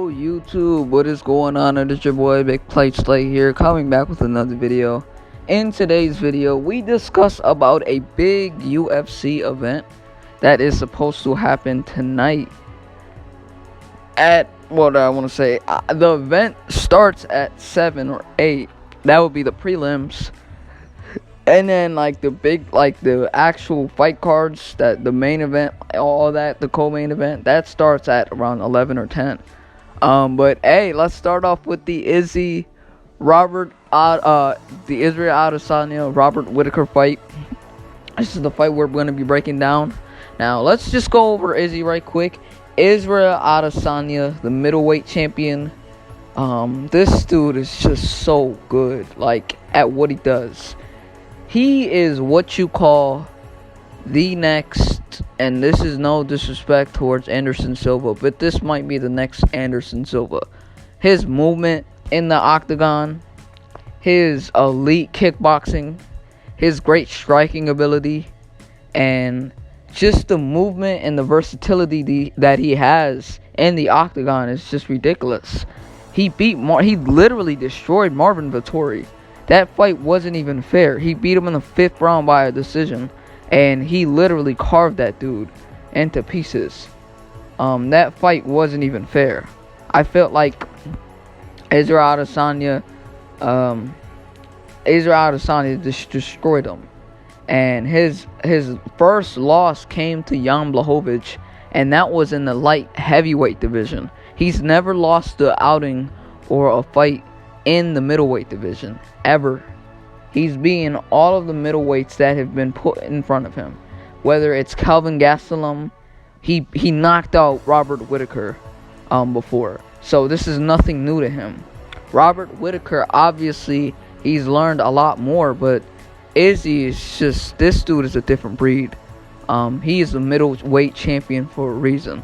Yo, YouTube, what is going on? It is your boy Big Plate Slay here, coming back with another video. In today's video, we discuss about a big UFC event that is supposed to happen tonight. The event starts at 7 or 8. That would be the prelims. And then the actual fight cards, that the main event, all that, the co-main event, that starts at around 11 or 10. But hey, let's start off with the Israel Adesanya Robert Whittaker fight. This is the fight we're going to be breaking down. Now let's just go over Izzy right quick. Israel Adesanya, the middleweight champion. This dude is just so good, at what he does. He is what you call the next, and this is no disrespect towards Anderson Silva, but this might be the next Anderson Silva. His movement in the octagon, his elite kickboxing, his great striking ability, and just the movement and the versatility that he has in the octagon is just ridiculous. He literally destroyed Marvin Vettori. That fight wasn't even fair. He beat him in the 5th round by a decision, and he literally carved that dude into pieces. That fight wasn't even fair. I felt like Israel Adesanya just destroyed him. And his first loss came to Jan Blachowicz, and that was in the light heavyweight division. He's never lost the outing or a fight in the middleweight division ever. He's beaten all of the middleweights that have been put in front of him. Whether it's Kelvin Gastelum, he knocked out Robert Whittaker before. So this is nothing new to him. Robert Whittaker, obviously, he's learned a lot more, but Izzy is just, this dude is a different breed. He is the middleweight champion for a reason.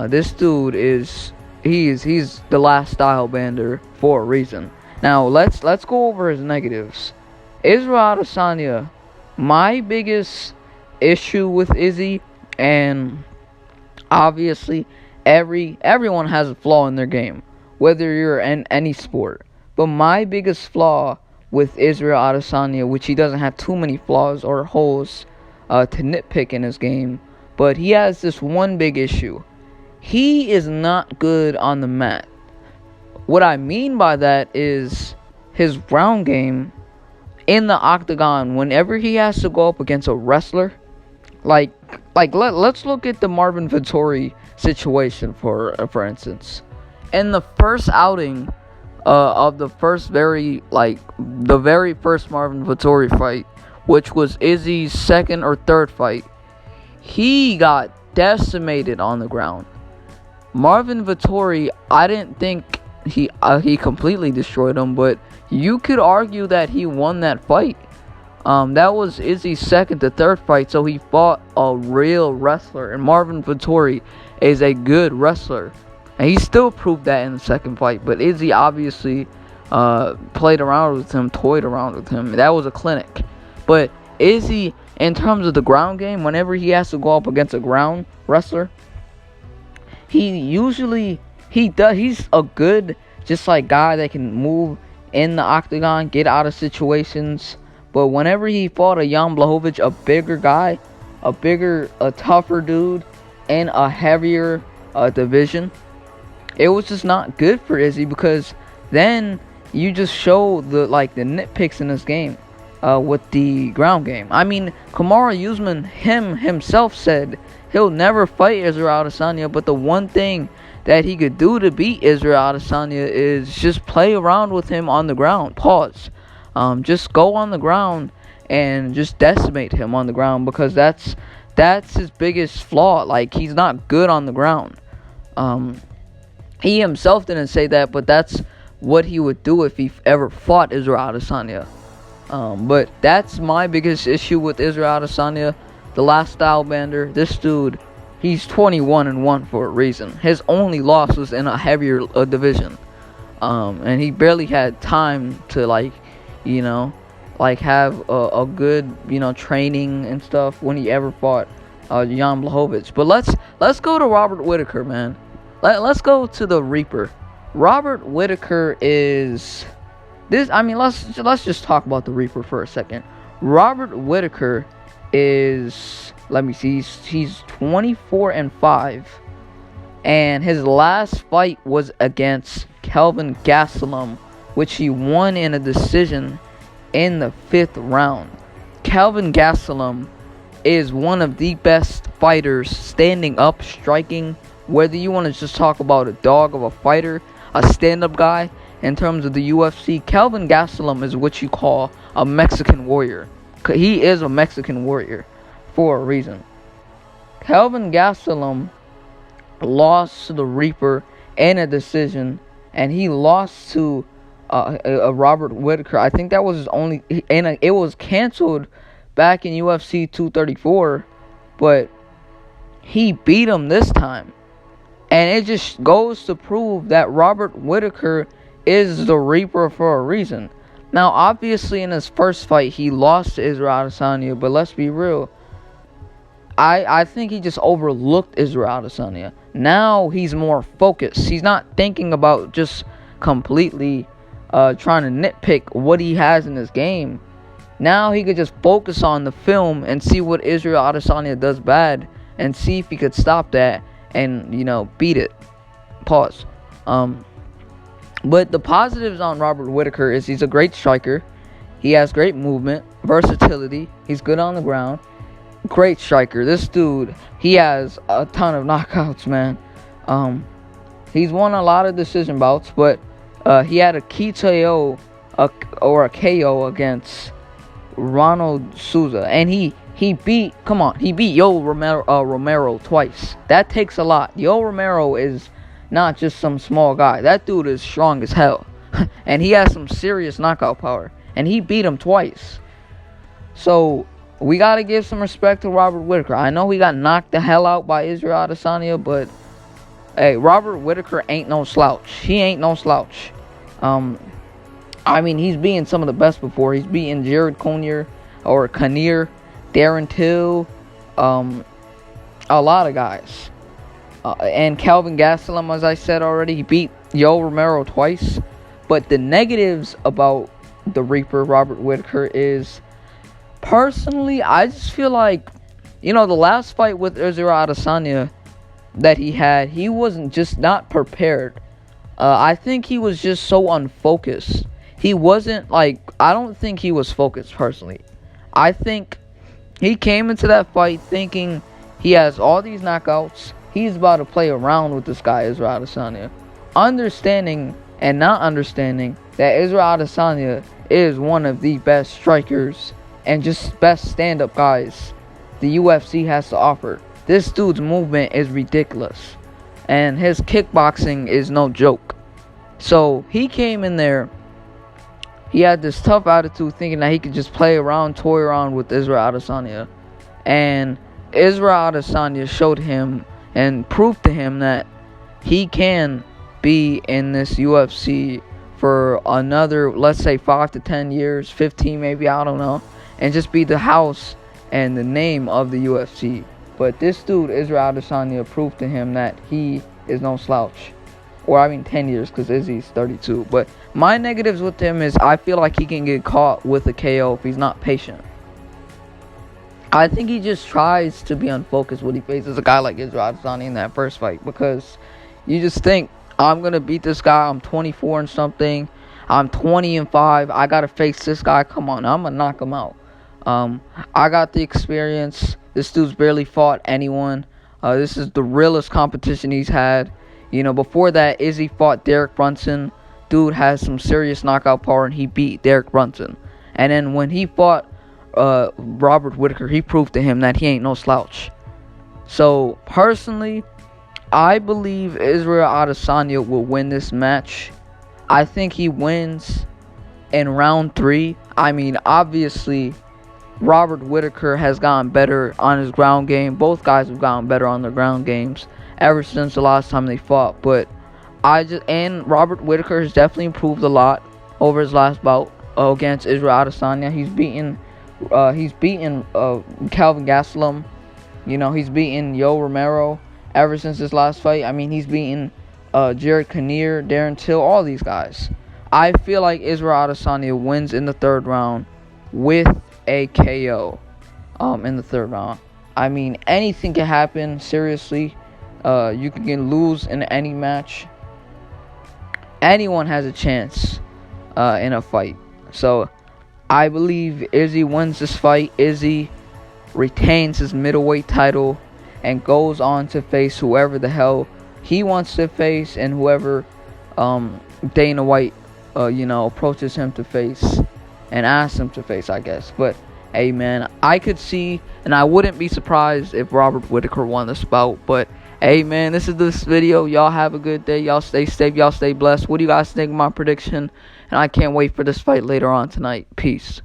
This dude is he's the last style bender for a reason. Now let's go over his negatives. Israel Adesanya, my biggest issue with Izzy, and obviously everyone has a flaw in their game, whether you're in any sport. But my biggest flaw with Israel Adesanya, which he doesn't have too many flaws or holes to nitpick in his game, but he has this one big issue. He is not good on the mat. What I mean by that is his ground game in the octagon. Whenever he has to go up against a wrestler, let's look at the Marvin Vettori situation for instance. In the first outing of the very first Marvin Vettori fight, which was Izzy's 2nd or 3rd fight, he got decimated on the ground. Marvin Vettori, I didn't think he completely destroyed him, but you could argue that he won that fight. That was Izzy's 2nd to 3rd fight, so he fought a real wrestler, and Marvin Vettori is a good wrestler, and he still proved that in the 2nd fight. But Izzy obviously played around with him, toyed around with him. That was a clinic. But Izzy, in terms of the ground game, whenever he has to go up against a ground wrestler, he's a good guy that can move in the octagon, get out of situations. But whenever he fought a Jan Blachowicz, a bigger guy, a tougher dude in a heavier division, it was just not good for Izzy, because then you just show the nitpicks in his game with the ground game. I mean, Kamaru Usman himself said he'll never fight Israel Adesanya, but the one thing that he could do to beat Israel Adesanya is just play around with him on the ground. Just go on the ground and just decimate him on the ground, because that's his biggest flaw. He's not good on the ground. He himself didn't say that, but that's what he would do if he ever fought Israel Adesanya. But that's my biggest issue with Israel Adesanya, the last style bender. This dude, he's 21-1 for a reason. His only loss was in a heavier division, and he barely had time to have a good training and stuff when he ever fought Jan Blachowicz. But let's go to Robert Whittaker, man. let's go to the Reaper. Robert Whittaker is this. I mean, let's just talk about the Reaper for a second. Robert Whittaker is, let me see, he's 24-5, and his last fight was against Kelvin Gastelum, which he won in a decision in the 5th round. Kelvin Gastelum is one of the best fighters standing up, striking. Whether you want to just talk about a dog of a fighter, a stand-up guy, in terms of the UFC, Kelvin Gastelum is what you call a Mexican warrior. He is a Mexican warrior for a reason. Kelvin Gastelum lost to the Reaper in a decision, and he lost to Robert Whittaker. I think that was his only, and it was canceled back in UFC 234, but he beat him this time. And it just goes to prove that Robert Whittaker is the Reaper for a reason. Now, obviously, in his first fight, he lost to Israel Adesanya, but let's be real. I think he just overlooked Israel Adesanya. Now he's more focused. He's not thinking about just completely trying to nitpick what he has in his game. Now he could just focus on the film and see what Israel Adesanya does bad and see if he could stop that and, beat it. Pause. But the positives on Robert Whittaker is he's a great striker. He has great movement, versatility. He's good on the ground. Great striker. This dude, he has a ton of knockouts, man. He's won a lot of decision bouts, but he had a KO or a KO against Ronald Souza, and he beat Yo Romero twice. That takes a lot. Yo Romero is not just some small guy. That dude is strong as hell. And he has some serious knockout power. And he beat him twice. So, we got to give some respect to Robert Whittaker. I know he got knocked the hell out by Israel Adesanya, but hey, Robert Whittaker ain't no slouch. He ain't no slouch. He's beaten some of the best before. He's beaten Jared Cannonier, Darren Till, a lot of guys. And Kelvin Gastelum, as I said already, he beat Yo Romero twice. But the negatives about the Reaper, Robert Whittaker, is, personally, I just feel like, the last fight with Israel Adesanya that he had, he wasn't just not prepared. I think he was just so unfocused. He wasn't, I don't think he was focused, personally. I think he came into that fight thinking he has all these knockouts. He's about to play around with this guy, Israel Adesanya. Understanding and not understanding that Israel Adesanya is one of the best strikers and just best stand-up guys the UFC has to offer. This dude's movement is ridiculous. And his kickboxing is no joke. So, he came in there. He had this tough attitude thinking that he could just play around, toy around with Israel Adesanya. And Israel Adesanya showed him and proved to him that he can be in this UFC for another, let's say, 5 to 10 years, 15 maybe, I don't know, and just be the house and the name of the UFC. But this dude, Israel Adesanya, proved to him that he is no slouch. Or, 10 years, because Izzy's 32. But my negatives with him is I feel like he can get caught with a KO if he's not patient. I think he just tries to be unfocused when he faces a guy like Israel Adesanya in that first fight. Because you just think, I'm going to beat this guy. I'm 24 and something. I'm 20-5. I got to face this guy. Come on, I'm going to knock him out. I got the experience. This dude's barely fought anyone. This is the realest competition he's had. Before that, Izzy fought Derrick Brunson. Dude has some serious knockout power, and he beat Derrick Brunson. And then when he fought Robert Whittaker, he proved to him that he ain't no slouch. So, personally, I believe Israel Adesanya will win this match. I think he wins in round 3. Obviously, Robert Whittaker has gotten better on his ground game. Both guys have gotten better on their ground games ever since the last time they fought. But Robert Whittaker has definitely improved a lot over his last bout against Israel Adesanya. He's beaten Kelvin Gastelum. He's beaten Yo Romero. ever since his last fight. I mean, he's beaten Cannonier, Darren Till, all these guys. I feel like Israel Adesanya wins in the third round with a KO in the third round. I mean, anything can happen, seriously. You can lose in any match. Anyone has a chance in a fight. So, I believe Izzy wins this fight. Izzy retains his middleweight title and goes on to face whoever the hell he wants to face, and whoever Dana White approaches him to face and asks him to face, I guess. But hey, man, I could see, and I wouldn't be surprised if Robert Whittaker won this bout. But hey, man, this is this video. Y'all have a good day. Y'all stay safe. Y'all stay blessed. What do you guys think of my prediction? And I can't wait for this fight later on tonight. Peace.